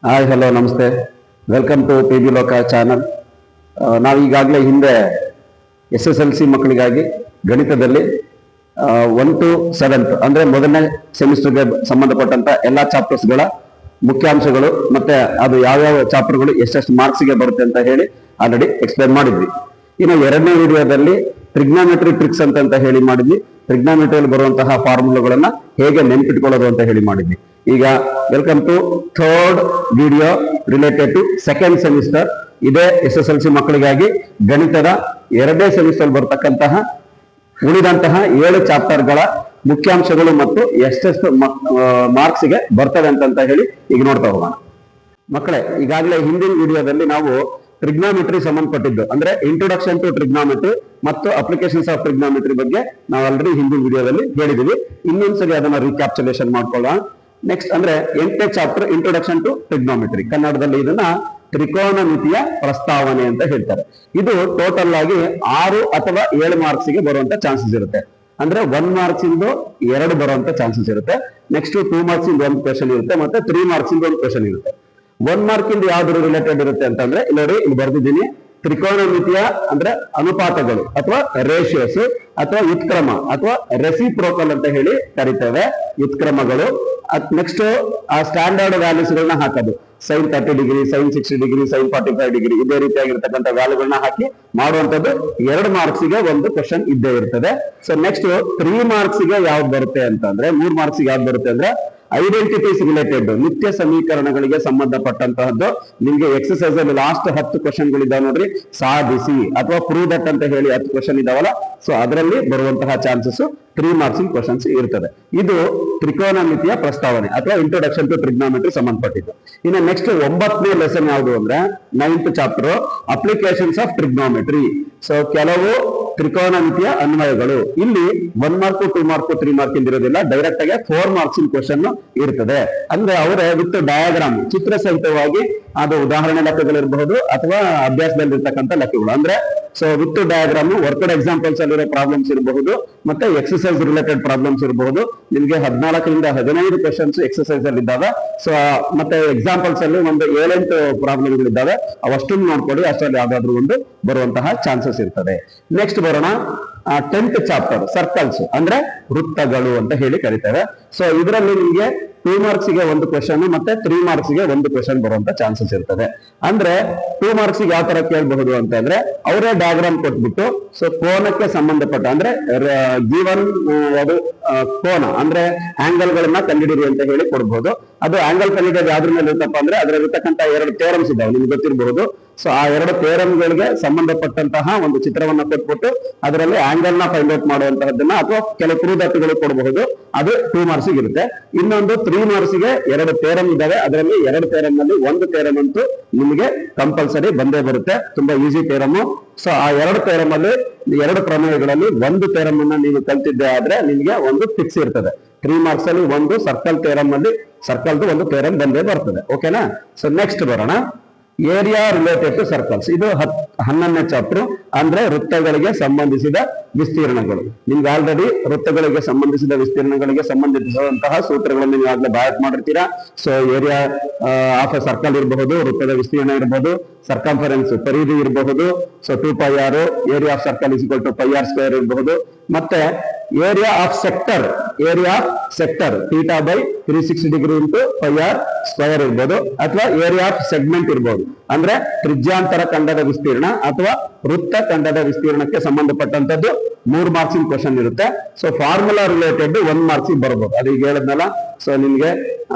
Hi hello ನಮಸ್ತೆ, welcome to P B ಲೋಕ channel. ನಾವು ಈಗಾಗಲೇ ಹಿಂದೆ SSLC ಮಕ್ಕಳಿಗಾಗಿ ಗಣಿತದಲ್ಲಿ 1 to 7th ಅಂದ್ರೆ ಮೊದಲನೇ ಸೆಮಿಸ್ಟರ್ಗೆ ಸಂಬಂಧಪಟ್ಟಂತ ಎಲ್ಲಾ ಚಾಪ್ಟರ್ಸ್ಗಳ ಮುಖ್ಯಾಂಶಗಳು ಮತ್ತೆ ಅದು ಯಾವ್ಯಾವ ಚಾಪ್ಟರ್ಗಳು ಎಷ್ಟೆಷ್ಟು ಮಾರ್ಕ್ಸ್ಗೆ ಬರುತ್ತೆ ಅಂತ ಹೇಳಿ ಆಲ್ರೆಡಿ ಎಕ್ಸ್ಪ್ಲೈನ್ ಮಾಡಿದ್ವಿ. ಇನ್ನು ಎರಡನೇ ವಿಡಿಯೋದಲ್ಲಿ ಟ್ರಿಗ್ನಾಮೆಟ್ರಿ ಟ್ರಿಕ್ಸ್ ಅಂತ ಹೇಳಿ ಮಾಡಿದ್ವಿ. ಟ್ರಿಗ್ನಾಮೆಟ್ರಿಯಲ್ಲಿ ಬರುವಂತಹ ಫಾರ್ಮುಲಾಗಳನ್ನ ಹೇಗೆ ನೆನ್ಪಿಟ್ಕೊಳ್ಳೋದು ಅಂತ ಹೇಳಿ ಮಾಡಿದ್ವಿ. ಈಗ welcome to third video related to second semester. ಇದೇ SSLC ಮಕ್ಕಳಿಗಾಗಿ ಗಣಿತದ ಎರಡನೇ ಸೆಮಿಸ್ಟರ್ ಬರ್ತಕ್ಕಂತಹ ಉಳಿದಂತಹ 7 ಚಾಪ್ಟರ್ಗಳ ಮುಖ್ಯಾಂಶಗಳು ಮತ್ತು ಎಷ್ಟೆಷ್ಟು ಮಾರ್ಕ್ಸ್ಗೆ ಬರ್ತವೆ ಅಂತ ಹೇಳಿ ಈಗ ನೋಡ್ತಾ ಹೋಗೋಣ. ಮಕ್ಕಳೇ, ಈಗಾಗಲೇ ಹಿಂದಿನ ವಿಡಿಯೋದಲ್ಲಿ ನಾವು ಟ್ರಿಗ್ನಾಮೆಟ್ರಿ ಸಂಬಂಧಪಟ್ಟಿದ್ದು ಅಂದ್ರೆ ಇಂಟ್ರೊಡಕ್ಷನ್ ಟು ಟ್ರಿಗ್ನಾಮೆಟ್ರಿ ಮತ್ತು ಅಪ್ಲಿಕೇಶನ್ಸ್ ಆಫ್ ಟ್ರಿಗ್ನಾಮೆಟ್ರಿ ಬಗ್ಗೆ ನಾವು ಆಲ್ರೆಡಿ ಹಿಂದಿನ ವಿಡಿಯೋದಲ್ಲಿ ಹೇಳಿದೀವಿ. ಇನ್ನೊಂದ್ಸರಿ ಅದನ್ನ ರೀಕ್ಯಾಪ್ಚುಲೇಷನ್ ಮಾಡ್ಕೊಳ್ಳೋಣ. ನೆಕ್ಸ್ಟ್ ಅಂದ್ರೆ 8ನೇ ಚಾಪ್ಟರ್ ಇಂಟ್ರೊಡಕ್ಷನ್ ಟು ಟ್ರಿಗ್ನಾಮೆಟ್ರಿ. ಕನ್ನಡದಲ್ಲಿ ಇದನ್ನ ತ್ರಿಕೋನಮಿತಿಯ ಪ್ರಸ್ತಾವನೆ ಅಂತ ಹೇಳ್ತಾರೆ. ಇದು ಟೋಟಲ್ ಆಗಿ 6 ಅಥವಾ 7 ಮಾರ್ಕ್ಸ್ಗೆ ಬರುವಂತ ಚಾನ್ಸಸ್ ಇರುತ್ತೆ. ಅಂದ್ರೆ 1 ಮಾರ್ಕ್ಸ್ ಇಂದು 2 ಬರುವಂತ ಚಾನ್ಸಸ್ ಇರುತ್ತೆ. ನೆಕ್ಸ್ಟ್ 2 ಮಾರ್ಕ್ಸ್ ಇಂದ 1 ಕ್ವೆಶನ್ ಇರುತ್ತೆ, ಮತ್ತೆ 3 ಮಾರ್ಕ್ಸ್ ಇಂದ 1 ಕ್ವೆಶನ್ ಇರುತ್ತೆ. 1 ಮಾರ್ಕ್ ಇಂದ ಯಾವ್ದು ರಿಲೇಟೆಡ್ ಇರುತ್ತೆ ಅಂತಂದ್ರೆ ನೋಡಿ, ಇಲ್ಲಿ ಬರ್ದಿದ್ದೀನಿ. ತ್ರಿಕೋನಮಿತಿಯ ಅಂದ್ರೆ ಅನುಪಾತಗಳು ಅಥವಾ ರೇಷಿಯೋಸ್ ಅಥವಾ ವ್ಯುತ್ಕ್ರಮ ಅಥವಾ ರೆಸಿಪ್ರೋಕಲ್ ಅಂತ ಹೇಳಿ ಕರಿತೇವೆ, ವ್ಯುತ್ಕ್ರಮಗಳು. ನೆಕ್ಸ್ಟ್ ಆ ಸ್ಟ್ಯಾಂಡರ್ಡ್ ವ್ಯಾಲ್ಯೂಸ್ ಗಳನ್ನ ಹಾಕೋದು, sin 30 degree, sin 60 degree, sin 45 degree, ಇದೇ ರೀತಿಯಾಗಿರ್ತಕ್ಕಂಥ ವ್ಯಾಲ್ಯೂಗಳನ್ನ ಹಾಕಿ ಮಾಡುವಂತದ್ದು 2 ಮಾರ್ಕ್ಸ್ಗೆ ಒಂದು ಕ್ವಶನ್ ಇದ್ದೇ ಇರ್ತದೆ. ಸೊ ನೆಕ್ಸ್ಟ್ 3 ಮಾರ್ಕ್ಸ್ಗೆ ಯಾವ್ದು ಬರುತ್ತೆ ಅಂತಂದ್ರೆ 3 ಮಾರ್ಕ್ಸ್ಗೆ ಯಾವ್ದು ಬರುತ್ತೆ ಅಂದ್ರೆ ಐಡೆಂಟಿಟೀಸ್ ರಿಲೇಟೆಡ್, ನಿತ್ಯ ಸಮೀಕರಣಗಳಿಗೆ ಸಂಬಂಧಪಟ್ಟಂತಹದ್ದು. ನಿಮ್ಗೆ ಎಕ್ಸರ್ಸೈಸ್ ಅಲ್ಲಿ ಲಾಸ್ಟ್ 10 ಕ್ವಶನ್ ಗಳಿದ್ದಾವೆ ನೋಡ್ರಿ, ಸಾಧಿಸಿ ಅಥವಾ ಪ್ರೂವ್ ದಟ್ ಅಂತ ಹೇಳಿ 10 ಕ್ವಶನ್ ಇದಾವಲ್ಲ, ಸೊ ಅದರಲ್ಲಿ ಬರುವಂತಹ ಚಾನ್ಸಸ್ 3 ಮಾರ್ಕ್ಸ್ ಕ್ವಶನ್ಸ್ ಇರ್ತದೆ. ಇದು ತ್ರಿಕೋನಮಿತಿಯ ಪ್ರಸ್ತಾವನೆ ಅಥವಾ ಇಂಟ್ರೊಡಕ್ಷನ್ ಟು ಟ್ರಿಗ್ನಾಮೆಟ್ರಿ ಸಂಬಂಧಪಟ್ಟಿದ್ದು. ಇನ್ನು ನೆಕ್ಸ್ಟ್ 9ನೇ ಲೆಸನ್ ಯಾವುದು ಅಂದ್ರೆ 9th chapter applications of trigonometry. So ಕೆಲವು ತ್ರಿಕೋನಮಿತಿಯ ಅನ್ವಯಗಳು. ಇಲ್ಲಿ 1 ಮಾರ್ಕ್, 2 ಮಾರ್ಕ್, 3 ಮಾರ್ಕ್ ಇರೋದಿಲ್ಲ, ಡೈರೆಕ್ಟ್ ಆಗಿ 4 ಮಾರ್ಕ್ಸ್ ಕ್ವಶನ್ ಇರ್ತದೆ. ಅಂದ್ರೆ ಅವರೇ ವಿತ್ ಡಯಾಗ್ರಾಮ್, ಚಿತ್ರ ಸಹಿತವಾಗಿ, ಅದು ಉದಾಹರಣೆ ಲೆಕ್ಕಗಳಿರಬಹುದು ಅಥವಾ ಅಭ್ಯಾಸದಲ್ಲಿ ಇರ್ತಕ್ಕಂಥ ಲೆಕ್ಕಗಳು. ಅಂದ್ರೆ so with diagram, worked examples ಅಲ್ಲಿರೋ ಪ್ರಾಬ್ಲಮ್ಸ್ ಇರಬಹುದು, ಮತ್ತೆ ಎಕ್ಸರ್ಸೈಸ್ ರಿಲೇಟೆಡ್ ಪ್ರಾಬ್ಲಮ್ಸ್ ಇರಬಹುದು. ನಿಮ್ಗೆ 14 ರಿಂದ 15 ಕ್ವಶನ್ಸ್ ಎಕ್ಸರ್ಸೈಸ್ ಅಲ್ಲಿ ಇದ್ದಾವೆ. ಸೊ ಮತ್ತೆ ಎಕ್ಸಾಂಪಲ್ಸ್ ಅಲ್ಲಿ ಒಂದು 7-8 ಪ್ರಾಬ್ಲಮ್ಗಳಿದ್ದಾವೆ. ಅವಷ್ಟನ್ನು ನೋಡ್ಕೊಳ್ಳಿ, ಅಷ್ಟರಲ್ಲಿ ಯಾವ್ದಾದ್ರು ಒಂದು ಬರುವಂತಹ ಚಾನ್ಸಸ್ ಇರ್ತದೆ. ನೆಕ್ಸ್ಟ್ ಬರೋಣ 10th ಚಾಪ್ಟರ್ ಸರ್ಕಲ್ಸ್ ಅಂದ್ರೆ ವೃತ್ತಗಳು ಅಂತ ಹೇಳಿ ಕರೀತಾರೆ. ಸೊ ಇದರಲ್ಲಿ ನಿಮ್ಗೆ 2 ಮಾರ್ಕ್ಸ್ಗೆ ಒಂದು ಕ್ವಶನ್ ಮತ್ತೆ 3 ಮಾರ್ಕ್ಸ್ಗೆ ಒಂದು ಕ್ವಶನ್ ಬರುವಂತ ಚಾನ್ಸಸ್ ಇರ್ತದೆ. ಅಂದ್ರೆ 2 ಮಾರ್ಕ್ಸ್ಗೆ ಯಾವ ತರ ಕೇಳಬಹುದು ಅಂತಂದ್ರೆ ಅವರೇ ಡಯಾಗ್ರಾಮ್ ಕೊಟ್ಬಿಟ್ಟು, ಸೊ ಕೋನಕ್ಕೆ ಸಂಬಂಧಪಟ್ಟ ಅಂದ್ರೆ ಗಿವನ್ ಅದು ಕೋನ ಅಂದ್ರೆ ಆಂಗಲ್ ಗಳನ್ನ ಕಂಡುಹಿಡಿರಿ ಅಂತ ಹೇಳಿ ಕೊಡಬಹುದು. ಅದು ಆಂಗಲ್ ಕಂಡುಹಿಡಿಯೋದು ಯಾವ್ದ್ರ ಮೇಲೆ ಇರುತ್ತಪ್ಪ ಅಂದ್ರೆ ಅದರಲ್ಲಿರ್ತಕ್ಕಂಥ 2 ಥಿಯರಮ್ಸ್ ಇದಾವೆ, ನಿಮ್ಗೆ ಗೊತ್ತಿರಬಹುದು. ಸೊ ಆ 2 ಥಿಯರಮ್ಗಳಿಗೆ ಸಂಬಂಧಪಟ್ಟಂತಹ ಒಂದು ಚಿತ್ರವನ್ನ ಕೊಟ್ಬಿಟ್ಟು ಅದರಲ್ಲಿ ಆಂಗಲ್ ನ ಫೈಂಡ್ ಔಟ್ ಮಾಡುವಂತಹದ್ದನ್ನ ಅಥವಾ ಕೆಲವು ಪ್ರೂಫ್ಗಳು ಕೊಡಬಹುದು. ಅದು 2 ಮಾರ್ಕ್ಸ್ ಇರುತ್ತೆ. ಇನ್ನೊಂದು 3 ಮಾರ್ಕ್ಸ್ಗೆ 2 ಥಿಯರಮ್ ಇದಾವೆ. ಅದರಲ್ಲಿ 2 ಥಿಯರಮ್ ನಲ್ಲಿ ಒಂದು ಥಿಯರಮ್ ಅಂತೂ ನಿಮಗೆ ಕಂಪಲ್ಸರಿ ಬಂದೇ ಬರುತ್ತೆ, ತುಂಬಾ ಈಸಿ ಥಿಯರಮ್. ಸೊ ಆ 2 ಥಿಯರಮ್ ಅಲ್ಲಿ 2 ಪ್ರಮೇಯಗಳಲ್ಲಿ ಒಂದು ಥಿಯರಮ್ ಅನ್ನ ನೀವು ಕಲ್ತಿದ್ದೆ ಆದ್ರೆ ನಿಮಗೆ ಒಂದು ಫಿಕ್ಸ್ ಇರ್ತದೆ. 3 ಮಾರ್ಕ್ಸ್ ಅಲ್ಲಿ ಒಂದು ಸರ್ಕಲ್ ಥಿಯರಮ್ ಅಲ್ಲಿ ಸರ್ಕಲ್ದು ಒಂದು ಥಿಯರಮ್ ಬಂದೇ ಬರ್ತದೆ. ಓಕೆನಾ? ಸೊ ನೆಕ್ಸ್ಟ್ ಬರೋಣ ಏರಿಯಾ ರಿಲೇಟೆಡ್ ಟು ಸರ್ಕಲ್ಸ್. ಇದು 11ನೇ ಚಾಪ್ಟರ್ ಅಂದ್ರೆ ವೃತ್ತಗಳಿಗೆ ಸಂಬಂಧಿಸಿದ ವಿಸ್ತೀರ್ಣಗಳು. ನಿಮ್ಗೆ ಆಲ್ರೆಡಿ ವೃತ್ತಗಳಿಗೆ ಸಂಬಂಧಿಸಿದ ವಿಸ್ತೀರ್ಣಗಳಿಗೆ ಸಂಬಂಧಿಸಿದಂತಹ ಸೂತ್ರಗಳನ್ನು ನೀವು ಆಗ್ಲೇ ಬಾಯಟ್ ಮಾಡಿರ್ತೀರಾ. So area of a circle ಇರಬಹುದು, ವೃತ್ತದ ವಿಸ್ತೀರ್ಣ ಇರಬಹುದು, ಸರ್ಕಂಫರೆನ್ಸ್ ಪರಿಧಿ ಇರಬಹುದು. So 2πr, area of circle is equal to πr² ಇರಬಹುದು. ಮತ್ತೆ area of sector, theta by 360 degree into πr² ಇರ್ಬೋದು. ಅಥವಾ ಏರಿಯಾ ಆಫ್ ಸೆಗ್ಮೆಂಟ್ ಇರ್ಬೋದು, ಅಂದ್ರೆ ತ್ರಿಜ್ಯಾಂತರ ಖಂಡದ ವಿಸ್ತೀರ್ಣ ಅಥವಾ ವೃತ್ತ ಖಂಡದ ವಿಸ್ತೀರ್ಣಕ್ಕೆ ಸಂಬಂಧಪಟ್ಟಂತದ್ದು 3 ಮಾರ್ಕ್ಸ್ ಕ್ವಶನ್ ಇರುತ್ತೆ. ಸೊ ಫಾರ್ಮುಲಾ ರಿಲೇಟೆಡ್ 1 ಮಾರ್ಕ್ಸ್ ಬರ್ಬೋದು. ಅದು ಈಗ ಹೇಳದ್ನಲ್ಲ, ಸೊ ನಿಮ್ಗೆ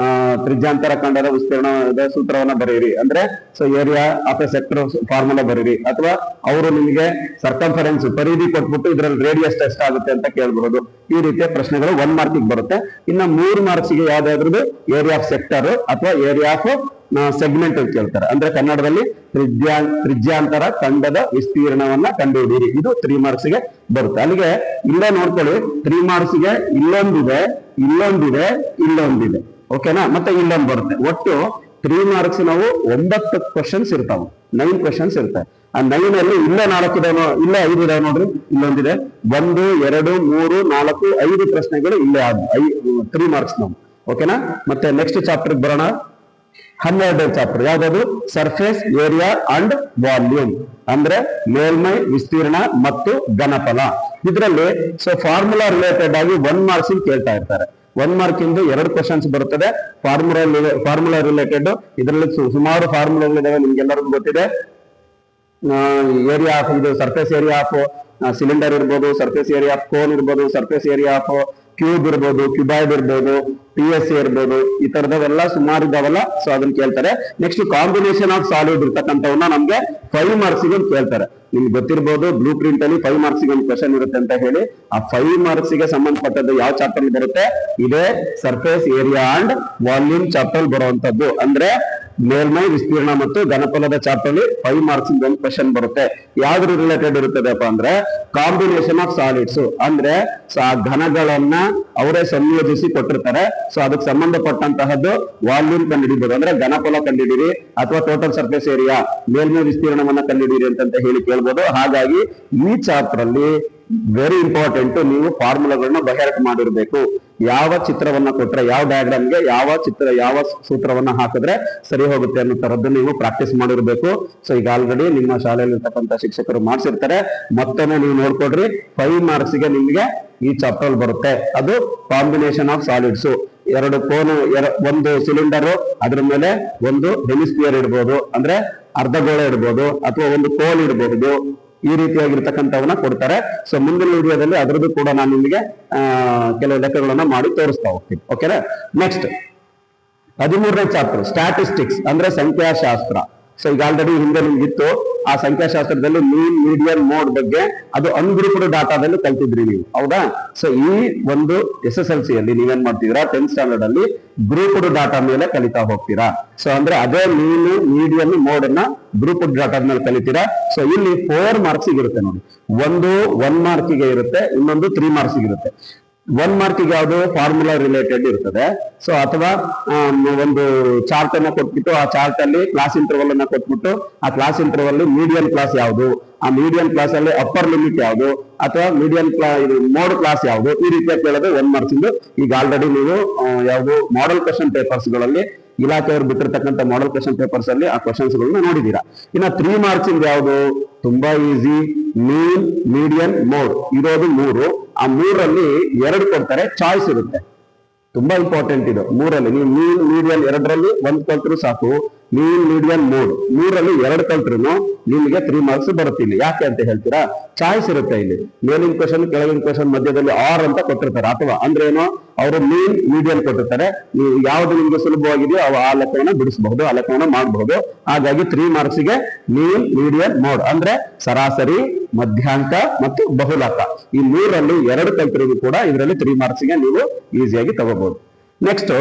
ತ್ರಿಜ್ಯಾಂತರ ಖಂಡದ ವಿಸ್ತೀರ್ಣದ ಸೂತ್ರವನ್ನ ಬರೀರಿ ಅಂದ್ರೆ so area of A sector formula ಬರೀರಿ, ಅಥವಾ ಅವರು ನಿಮಗೆ ಸರ್ಕಂಫರೆನ್ಸ್ ಪರಿಧಿ ಕೊಟ್ಬಿಟ್ಟು ಇದ್ರಲ್ಲಿ ರೇಡಿಯಸ್ ಎಷ್ಟು ಆಗುತ್ತೆ ಅಂತ ಕೇಳಬಹುದು. ಈ ರೀತಿಯ ಪ್ರಶ್ನೆಗಳು 1 ಮಾರ್ಕ್ಸ್ ಬರುತ್ತೆ. ಇನ್ನು 3 ಮಾರ್ಕ್ಸ್ಗೆ ಯಾವ್ದಾದ್ರು ಏರಿಯಾ ಆಫ್ ಸೆಕ್ಟರ್ ಅಥವಾ ಏರಿಯಾ ಆಫ್ ಸೆಗ್ಮೆಂಟ್ ಅಂತ ಕೇಳ್ತಾರೆ. ಅಂದ್ರೆ ಕನ್ನಡದಲ್ಲಿ ತ್ರಿಜ್ಯಾಂತರ ಖಂಡದ ವಿಸ್ತೀರ್ಣವನ್ನ ಕಂಡುಹಿಡಿಯಿರಿ. ಇದು 3 ಮಾರ್ಕ್ಸ್ಗೆ ಬರುತ್ತೆ. ಅಲ್ಲಿಗೆ ಇಲ್ಲೇ ನೋಡ್ಕೊಳ್ಳಿ, 3 ಮಾರ್ಕ್ಸ್ಗೆ ಇಲ್ಲೊಂದಿದೆ. ಓಕೆನಾ? ಮತ್ತೆ ಇಲ್ಲೊಂದು ಬರುತ್ತೆ. ಒಟ್ಟು 3 ಮಾರ್ಕ್ಸ್ ನಾವು 9 ಕ್ವಶನ್ಸ್ ಇರ್ತಾವೆ, 9 ಕ್ವಶನ್ಸ್ ಇರ್ತವೆ. ಆ 9 ಅಲ್ಲಿ ಇಲ್ಲೇ 4 ಇದಾವೆ, ಇಲ್ಲೇ 5 ಇದಾವೆ ನೋಡ್ರಿ. ಇಲ್ಲೊಂದಿದೆ 1 2 3 4 5 ಪ್ರಶ್ನೆಗಳು ಇಲ್ಲೇ 3 ಮಾರ್ಕ್ಸ್ ನಾವು. ಓಕೆನಾ? ಮತ್ತೆ ನೆಕ್ಸ್ಟ್ ಚಾಪ್ಟರ್ ಬರೋಣ. 12 ಚಾಪ್ಟರ್ ಯಾವ್ದು? ಸರ್ಫೇಸ್ ಏರಿಯಾ ಅಂಡ್ ವಾಲ್ಯೂಮ್, ಅಂದ್ರೆ ಮೇಲ್ಮೈ ವಿಸ್ತೀರ್ಣ ಮತ್ತು ಘನಫಲ. ಇದರಲ್ಲಿ ಸೊ ಫಾರ್ಮುಲಾ ರಿಲೇಟೆಡ್ ಆಗಿ 1 ಮಾರ್ಕ್ಸ್ ಕೇಳ್ತಾ ಇರ್ತಾರೆ. 1 ಮಾರ್ಕ್ ಇಂದು 2 ಕ್ವಶನ್ಸ್ ಬರುತ್ತದೆ ಫಾರ್ಮುಲಾ ರಿಲೇಟೆಡ್. ಇದರಲ್ಲಿ ಸುಮಾರು ಫಾರ್ಮುಲಾಗಳಿದಾವೆ, ನಿಮ್ಗೆಲ್ಲರಿಗೂ ಗೊತ್ತಿದೆ. ಏರಿಯಾ ಆಫ್ ಇದು ಸರ್ಫೇಸ್ ಏರಿಯಾ ಆಫ್ ಸಿಲಿಂಡರ್ ಇರ್ಬೋದು, ಸರ್ಫೇಸ್ ಏರಿಯಾ ಆಫ್ ಕೋನ್ ಇರ್ಬೋದು, ಸರ್ಫೇಸ್ ಏರಿಯಾ ಆಫ್ ಕ್ಯೂಬ್ ಇರ್ಬೋದು, ಕ್ಯೂಬಾಯ್ಡ್ ಇರ್ಬೋದು, PSA ಇರ್ಬೋದು, ಈ ತರದವೆಲ್ಲ ಸುಮಾರು ಇದಾವಲ್ಲ, ಸೊ ಅದನ್ನ ಕೇಳ್ತಾರೆ. ನೆಕ್ಸ್ಟ್ ಕಾಂಬಿನೇಷನ್ ಆಫ್ ಸಾಲಿಡ್ ಇರ್ತಕ್ಕಂಥವನ್ನ ನಮ್ಗೆ 5 ಮಾರ್ಕ್ಸ್ ಗೆ ಕೇಳ್ತಾರೆ. ನಿಮ್ಗೆ ಗೊತ್ತಿರ್ಬೋದು ಬ್ಲೂ ಪ್ರಿಂಟ್ ಅಲ್ಲಿ 5 ಮಾರ್ಕ್ಸ್ ಗೆ ಒಂದು ಕ್ವಶನ್ ಇರುತ್ತೆ ಅಂತ ಹೇಳಿ. ಆ 5 ಮಾರ್ಕ್ಸ್ ಗೆ ಸಂಬಂಧಪಟ್ಟದ್ದು ಯಾವ ಚಾಪ್ಟರ್ ಬರುತ್ತೆ? ಇದೇ surface area and volume chapter ಬರುವಂತದ್ದು. ಅಂದ್ರೆ ಮೇಲ್ಮೈ ವಿಸ್ತೀರ್ಣ ಮತ್ತು ಘನಫಲದ ಚಾಪ್ಟರ್ ಅಲ್ಲಿ 5 ಮಾರ್ಕ್ಸ್ ಒಂದು ಕ್ವಶನ್ ಬರುತ್ತೆ. ಯಾವ್ದ್ರ ರಿಲೇಟೆಡ್ ಇರುತ್ತದಪ್ಪ ಅಂದ್ರೆ ಕಾಂಬಿನೇಷನ್ ಆಫ್ ಸಾಲಿಡ್ಸ್, ಅಂದ್ರೆ ಆ ಘನಗಳನ್ನ ಅವರೇ ಸಂಯೋಜಿಸಿ ಕೊಟ್ಟಿರ್ತಾರೆ. ಸೊ ಅದಕ್ಕೆ ಸಂಬಂಧಪಟ್ಟಂತಹದ್ದು ವಾಲ್ಯೂಮ್ ಕಂಡುಹಿಡಿಬಹುದು, ಅಂದ್ರೆ ಘನಫಲ ಕಂಡುಹಿಡಿರಿ, ಅಥವಾ ಟೋಟಲ್ ಸರ್ಫೇಸ್ ಏರಿಯಾ ಮೇಲ್ಮೈ ವಿಸ್ತೀರ್ಣವನ್ನ ಕಂಡುಹಿಡಿರಿ ಅಂತ ಹೇಳಿ ಕೇಳ್ಬೋದು. ಹಾಗಾಗಿ ಈ ಚಾಪ್ಟರ್ ಅಲ್ಲಿ ವೆರಿ ಇಂಪಾರ್ಟೆಂಟ್, ನೀವು ಫಾರ್ಮುಲಾಗಳನ್ನ ಬಹಿರಂಗ ಮಾಡಿರ್ಬೇಕು. ಯಾವ ಚಿತ್ರವನ್ನ ಕೊಟ್ರೆ, ಯಾವ ಡಯಾಗ್ರಾಮ್ಗೆ ಯಾವ ಸೂತ್ರವನ್ನ ಹಾಕಿದ್ರೆ ಸರಿ ಹೋಗುತ್ತೆ ಅನ್ನೋ ತರದ್ದು ನೀವು ಪ್ರಾಕ್ಟೀಸ್ ಮಾಡಿರ್ಬೇಕು. ಸೊ ಈಗ ಆಲ್ರೆಡಿ ನಿಮ್ಮ ಶಾಲೆಯಲ್ಲಿ ಇರ್ತಕ್ಕಂಥ ಶಿಕ್ಷಕರು ಮಾಡಿಸಿರ್ತಾರೆ. ಮತ್ತೊಮ್ಮೆ ನೀವು ನೋಡ್ಕೊಡ್ರಿ, 5 ಮಾರ್ಕ್ಸ್ ಗೆ ನಿಮ್ಗೆ ಈ ಚಾಪ್ಟರ್ ಬರುತ್ತೆ. ಅದು ಕಾಂಬಿನೇಷನ್ ಆಫ್ ಸಾಲಿಡ್ಸ್. 2 ಕೋನು, ಒಂದು ಸಿಲಿಂಡರ್, ಅದ್ರ ಮೇಲೆ ಒಂದು ಹೆಮಿಸ್ಫಿಯರ್ ಇಡ್ಬೋದು, ಅಂದ್ರೆ ಅರ್ಧಗೋಳ ಇಡ್ಬೋದು, ಅಥವಾ ಒಂದು ಕೋಲ್ ಇಡಬಹುದು. ಈ ರೀತಿಯಾಗಿರ್ತಕ್ಕಂಥವನ್ನ ಕೊಡ್ತಾರೆ. ಸೊ ಮುಂದಿನ ವಿಡಿಯೋದಲ್ಲಿ ಅದರದ್ದು ಕೂಡ ನಾನು ನಿಮಗೆ ಕೆಲವು ಲೆಕ್ಕಗಳನ್ನ ಮಾಡಿ ತೋರಿಸ್ತಾ ಹೋಗ್ತೀನಿ. ಓಕೆನಾ? ನೆಕ್ಸ್ಟ್ 13ನೇ ಚಾಪ್ಟರ್ ಸ್ಟ್ಯಾಟಿಸ್ಟಿಕ್ಸ್, ಅಂದ್ರೆ ಸಂಖ್ಯಾಶಾಸ್ತ್ರ. ಸೊ ಈಗ ಆಲ್ರೆಡಿ ಹಿಂದೆ ನಿಮ್ಗಿತ್ತು ಆ ಸಂಖ್ಯಾಶಾಸ್ತ್ರದಲ್ಲಿ ಮೀನ್, ಮೀಡಿಯನ್, ಮೋಡ್ ಬಗ್ಗೆ. ಅದು ಅನ್ಗ್ರೂಪ್ಡ್ ಡಾಟಾದಲ್ಲಿ ಕಲ್ತಿದ್ರಿ ನೀವು, ಹೌದಾ? ಸೊ ಈ ಒಂದು SSLC ಅಲ್ಲಿ ನೀವೇನ್ ಮಾಡ್ತಿದ್ದೀರಾ, 10th ಸ್ಟ್ಯಾಂಡರ್ಡ್ ಅಲ್ಲಿ ಗ್ರೂಪ್ಡ್ ಡಾಟಾ ಮೇಲೆ ಕಲಿತಾ ಹೋಗ್ತೀರಾ. ಸೊ ಅಂದ್ರೆ ಅದೇ ಮೀನು, ಮೀಡಿಯನ್, ಮೋಡ್ ಅನ್ನ ಗ್ರೂಪ್ಡ್ ಡಾಟಾ ಮೇಲೆ ಕಲಿತೀರಾ. ಸೊ ಇಲ್ಲಿ 4 ಮಾರ್ಕ್ಸ್ ಇರುತ್ತೆ ನೋಡಿ. ಒಂದು 1 ಮಾರ್ಕ್ಗೆ ಇರುತ್ತೆ, ಇನ್ನೊಂದು 3 ಮಾರ್ಕ್ಸ್ ಇರುತ್ತೆ. 1 ಮಾರ್ಕ್ಗೆ ಯಾವುದು ಫಾರ್ಮುಲಾ ರಿಲೇಟೆಡ್ ಇರ್ತದೆ. ಸೊ ಅಥವಾ ಒಂದು ಚಾರ್ಟ್ ಅನ್ನ ಕೊಟ್ಬಿಟ್ಟು ಆ ಚಾರ್ಟ್ ಅಲ್ಲಿ ಕ್ಲಾಸ್ ಇಂಟರ್ವಲ್ ಅನ್ನ ಕೊಟ್ಬಿಟ್ಟು ಆ ಕ್ಲಾಸ್ ಇಂಟರ್ವಲ್ ಮೀಡಿಯನ್ ಕ್ಲಾಸ್ ಯಾವುದು, ಆ ಮೀಡಿಯನ್ ಕ್ಲಾಸ್ ಅಲ್ಲಿ ಅಪ್ಪರ್ ಲಿಮಿಟ್ ಯಾವುದು, ಅಥವಾ ಮೀಡಿಯನ್ ಮೋಡ್ ಕ್ಲಾಸ್ ಯಾವುದು, ಈ ರೀತಿಯಾಗಿ ಕೇಳೋದು 1 ಮಾರ್ಕ್ಸ್ ಇಂದು. ಈಗ ಆಲ್ರೆಡಿ ನೀವು ಯಾವುದು ಮಾಡೆಲ್ ಕ್ವೆಶ್ಚನ್ ಪೇಪರ್ಸ್ ಗಳಲ್ಲಿ ಇಲಾಖೆಯವರು ಬಿಟ್ಟಿರ್ತಕ್ಕಂಥ ಮಾಡೆಲ್ ಕ್ವೆಶ್ಚನ್ ಪೇಪರ್ಸ್ ಅಲ್ಲಿ ಆ ಕ್ವಶನ್ಸ್ ಗಳನ್ನ ನೋಡಿದೀರಾ. ಇನ್ನ 3 ಮಾರ್ಕ್ಸ್ ಇಂದ ಯಾವುದು ತುಂಬಾ ಈಸಿ, ಮೀನ್, ಮೀಡಿಯನ್, ಮೋಡ್ ಇರೋದು 3. ಆ 3ರಲ್ಲಿ 2 ಕೊಡ್ತಾರೆ, ಚಾಯ್ಸ್ ಇರುತ್ತೆ. ತುಂಬಾ ಇಂಪಾರ್ಟೆಂಟ್ ಇದು. 3ರಲ್ಲಿ ನೀವು ಮೀನ್, ಮೀಡಿಯನ್ 2ರಲ್ಲಿ 1 ಕಲ್ತ್ರು ಸಾಕು. ಮೀನ್, ಮೀಡಿಯನ್, ಮೋಡ್ 3ರಲ್ಲಿ 2 ಕಲ್ತ್ರು ನಿಮಗೆ 3 ಮಾರ್ಕ್ಸ್ ಬರುತ್ತೆ. ಇಲ್ಲಿ ಯಾಕೆ ಅಂತ ಹೇಳ್ತೀರಾ? ಚಾಯ್ಸ್ ಇರುತ್ತೆ. ಇಲ್ಲಿ ಮೇಲಿನ ಕ್ವಶನ್, ಕೆಳಗಿನ ಕ್ವಶನ್ ಮಧ್ಯದಲ್ಲಿ ಆರ್ ಅಂತ ಕೊಟ್ಟಿರ್ತಾರೆ. ಅಥವಾ ಅಂದ್ರೆ ಏನು, ಅವರು ಮೀನ್, ಮೀಡಿಯನ್ ಕೊಟ್ಟಿರ್ತಾರೆ. ನೀವು ಯಾವ್ದು ನಿಮ್ಗೆ ಸುಲಭವಾಗಿದೆಯೋ ಆ ಲೆಕ್ಕವನ್ನ ಬಿಡಿಸಬಹುದು, ಆ ಲೆಕ್ಕವನ್ನ ಮಾಡಬಹುದು. ಹಾಗಾಗಿ 3 ಮಾರ್ಕ್ಸ್ ಗೆ ಮೀನ್, ಮೀಡಿಯನ್, ಮೋಡ್ ಅಂದ್ರೆ ಸರಾಸರಿ, ಮಧ್ಯಾಂಕ ಮತ್ತು ಬಹುಲಕ, ಈ 3ರಲ್ಲಿ 2 ಕಲ್ತಿರೋದು ಕೂಡ ಇದರಲ್ಲಿ 3 ಮಾರ್ಕ್ಸ್ ಗೆ ನೀವು ಈಸಿಯಾಗಿ ತಗೋಬಹುದು. Next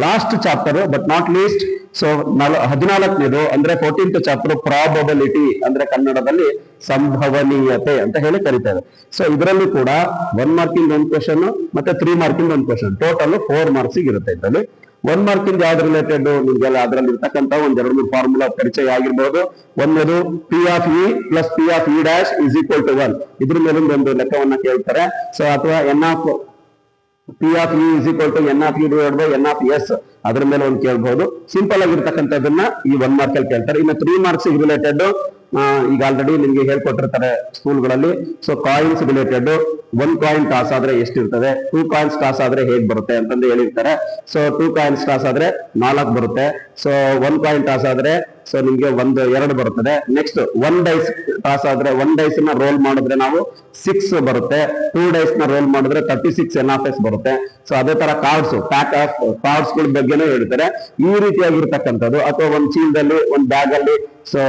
last chapter but not least. So 14ನೇದು ಅಂದ್ರೆ 14th ಚಾಪ್ಟರ್ ಪ್ರಾಬಬಿಲಿಟಿ, ಅಂದ್ರೆ ಕನ್ನಡದಲ್ಲಿ ಸಂಭವನೀಯತೆ ಅಂತ ಹೇಳಿ ಕರೀತಾರೆ. ಸೊ ಇದರಲ್ಲಿ ಕೂಡ 1 ಮಾರ್ಕಿಂದ 1 ಕ್ವಶನ್ ಮತ್ತೆ 3 ಮಾರ್ಕಿಂದ 1 ಕ್ವಶನ್, ಟೋಟಲ್ 4 ಮಾರ್ಕ್ಸ್ ಇರುತ್ತೆ. ಇದರಲ್ಲಿ 1 ಮಾರ್ಕಿಂದ ಯಾವ್ದು ರಿಲೇಟೆಡ್ ನಿಮ್ಗೆಲ್ಲ ಅದರಲ್ಲಿ ಇರ್ತಕ್ಕಂಥ 1-2 ಫಾರ್ಮುಲಾ ಪರಿಚಯ ಆಗಿರ್ಬೋದು. ಒಂದನೇದು P of E plus P of E dash is equal to 1. ಇದ್ರ ಮೇಲಿಂದ ಒಂದು ಲೆಕ್ಕವನ್ನ ಕೇಳ್ತಾರೆ. ಸೊ ಅಥವಾ P of E is equal to N of E divided by N of S, ಅದ್ರ ಮೇಲೆ ಒಂದು ಕೇಳ್ಬಹುದು. ಸಿಂಪಲ್ ಆಗಿರ್ತಕ್ಕಂಥದ್ದನ್ನ ಈ 1 ಮಾರ್ಕ್ ಅಲ್ಲಿ ಕೇಳ್ತಾರೆ. ಇನ್ನು 3 ಮಾರ್ಕ್ಸ್ ರಿಲೇಟೆಡ್ ಈಗ ಆಲ್ರೆಡಿ ನಿಮ್ಗೆ ಹೇಳ್ಕೊಟ್ಟಿರ್ತಾರೆ ಸ್ಕೂಲ್ಗಳಲ್ಲಿ. So coins related, 1 coin toss ಆದ್ರೆ ಎಷ್ಟಿರ್ತದೆ, 2 ಕಾಯಿನ್ಸ್ ಟಾಸ್ ಆದ್ರೆ ಹೇಗ್ ಬರುತ್ತೆ ಅಂತಂದು ಹೇಳಿರ್ತಾರೆ. ಸೊ 2 ಕಾಯಿನ್ಸ್ ಟಾಸ್ ಆದ್ರೆ 4 ಬರುತ್ತೆ. ಸೊ 1 ಕಾಯಿನ್ ಟಾಸ್ ಆದ್ರೆ ಸೊ ನಿಮ್ಗೆ 2 ಬರುತ್ತದೆ. ನೆಕ್ಸ್ಟ್ 1 ಡೈಸ್ ಟಾಸ್ ಆದ್ರೆ 1 ಡೈಸ್ ನ ರೋಲ್ ಮಾಡಿದ್ರೆ ನಾವು 6 ಬರುತ್ತೆ. 2 ಡೈಸ್ ನ ರೋಲ್ ಮಾಡಿದ್ರೆ 36 NF ಬರುತ್ತೆ. ಸೊ ಅದೇ ತರ ಕಾರ್ಡ್ಸ್, ಪ್ಯಾಕ್ ಆಫ್ ಕಾರ್ಡ್ಸ್ ಗಳ ಬಗ್ಗೆನೂ ಹೇಳ್ತಾರೆ. ಈ ರೀತಿಯಾಗಿರ್ತಕ್ಕಂಥದ್ದು, ಅಥವಾ ಒಂದು ಚೀಲದಲ್ಲಿ, ಒಂದು ಬ್ಯಾಗ್ ಅಲ್ಲಿ so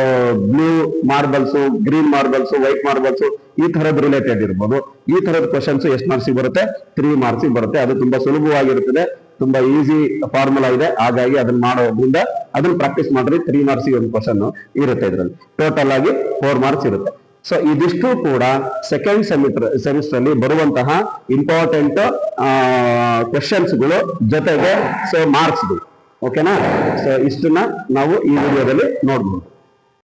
blue marbles, green marbles, white marbles, ಈ ತರದ್ ರಿಲೇಟೆಡ್ ಇರ್ಬೋದು. ಈ ತರದ ಕ್ವಶನ್ಸ್ ಎಷ್ಟು ಮಾರ್ಕ್ಸ್ ಬರುತ್ತೆ? 3 ಮಾರ್ಕ್ಸ್ ಬರುತ್ತೆ. ಅದು ತುಂಬಾ ಸುಲಭವಾಗಿರುತ್ತದೆ, ತುಂಬಾ ಈಸಿ ಫಾರ್ಮುಲಾ ಇದೆ. ಹಾಗಾಗಿ ಅದನ್ನ ಮಾಡೋದ್ರಿಂದ ಅದನ್ನ ಪ್ರಾಕ್ಟೀಸ್ ಮಾಡ್ರಿ. 3 ಮಾರ್ಕ್ಸ್ ಒಂದು ಕ್ವಶನ್ ಇರುತ್ತೆ. ಇದರಲ್ಲಿ ಟೋಟಲ್ ಆಗಿ 4 ಮಾರ್ಕ್ಸ್ ಇರುತ್ತೆ. ಸೊ ಇದಿಷ್ಟು ಕೂಡ ಸೆಕೆಂಡ್ ಸೆಮಿಸ್ಟರ್ ಅಲ್ಲಿ ಬರುವಂತಹ ಇಂಪಾರ್ಟೆಂಟ್ ಕ್ವಶನ್ಸ್ಗಳು ಜೊತೆಗೆ ಸೊ ಮಾರ್ಕ್ಸ್ಗಳು. ಓಕೆನಾ? ಸೊ ಇಷ್ಟನ್ನ ನಾವು ಈ ವಿಡಿಯೋದಲ್ಲಿ ನೋಡ್ಬೋದು.